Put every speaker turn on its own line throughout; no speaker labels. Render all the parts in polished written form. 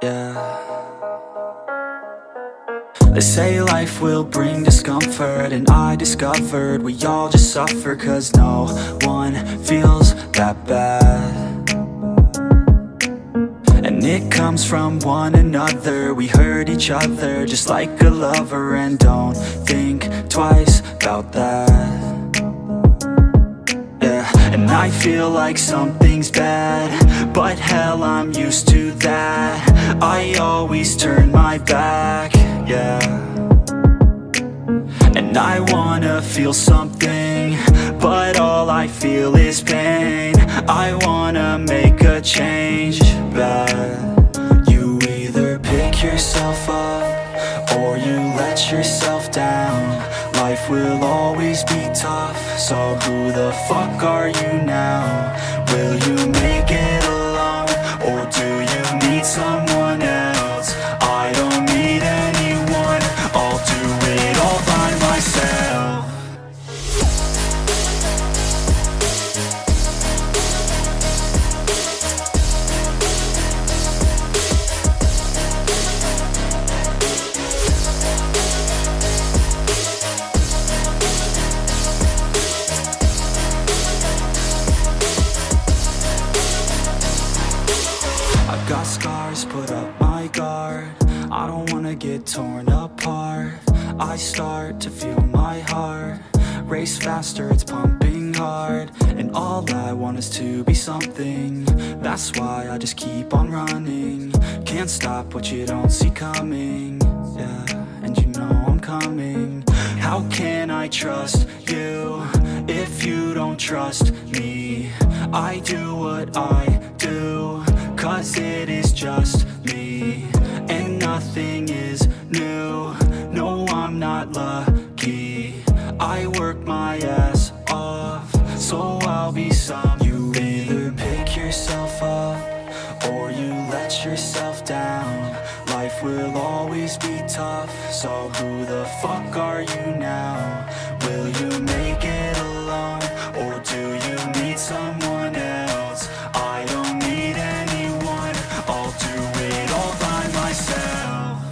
Yeah. They say life will bring discomfort, and I discovered we all just suffer, 'cause no one feels that bad. And it comes from one another. We hurt each other just like a lover, and don't think twice about that. Yeah, and I feel like something's bad, but hell, I'm used to that. I always turn my back, yeah. And I wanna feel something, but all I feel is pain. I wanna make a change, but you either pick yourself up or you let yourself down. Life will always be tough, so who the fuck are you now? Will you make it alone, or do you need someone else? I don't need anyone, I'll do it all by myself. Got scars, put up my guard. I don't wanna get torn apart. I start to feel my heart race faster, it's pumping hard. And all I want is to be something. That's why I just keep on running. Can't stop what you don't see coming. Yeah, and you know I'm coming. How can I trust you if you don't trust me? I do what I do, 'cause it is just me, and nothing is new. No, I'm not lucky. I work my ass off, so I'll be some. You either pick yourself up or you let yourself down. Life will always be tough, so who the fuck are you now? Will you make it alone, or do you need someone else? I don't need anyone, I'll do it all by myself.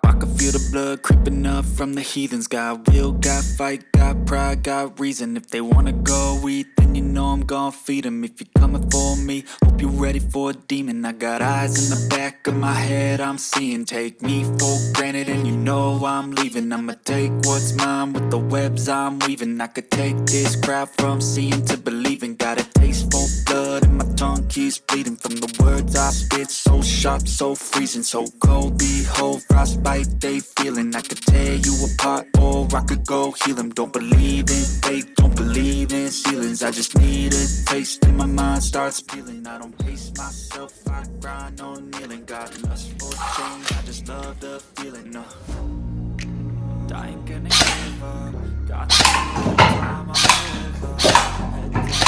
I can feel the blood creeping up from the heathens. Got will, got fight, got pride, got reason. If they wanna go eat, then you know I'm gon' feed them. If you're coming for me, hope you're ready for a demon. I got eyes in the back of my head, I'm seeing. Take me for granted and you know I'm leaving. I'ma take what's mine with the webs I'm weaving. I could take this crowd from seeing to believing. Got a taste for blood and my tongue keeps bleeding from the words I spit. So sharp, so freezing, so cold. Behold, frostbite they feeling. I could tear you apart or I could go heal them. Don't believe in fate, don't believe in ceilings. I just need a taste and my mind starts peeling. I don't pace myself, I grind on kneeling. Got lust for change, I just love the feeling. I ain't gonna give up. Got the time, I'll live up.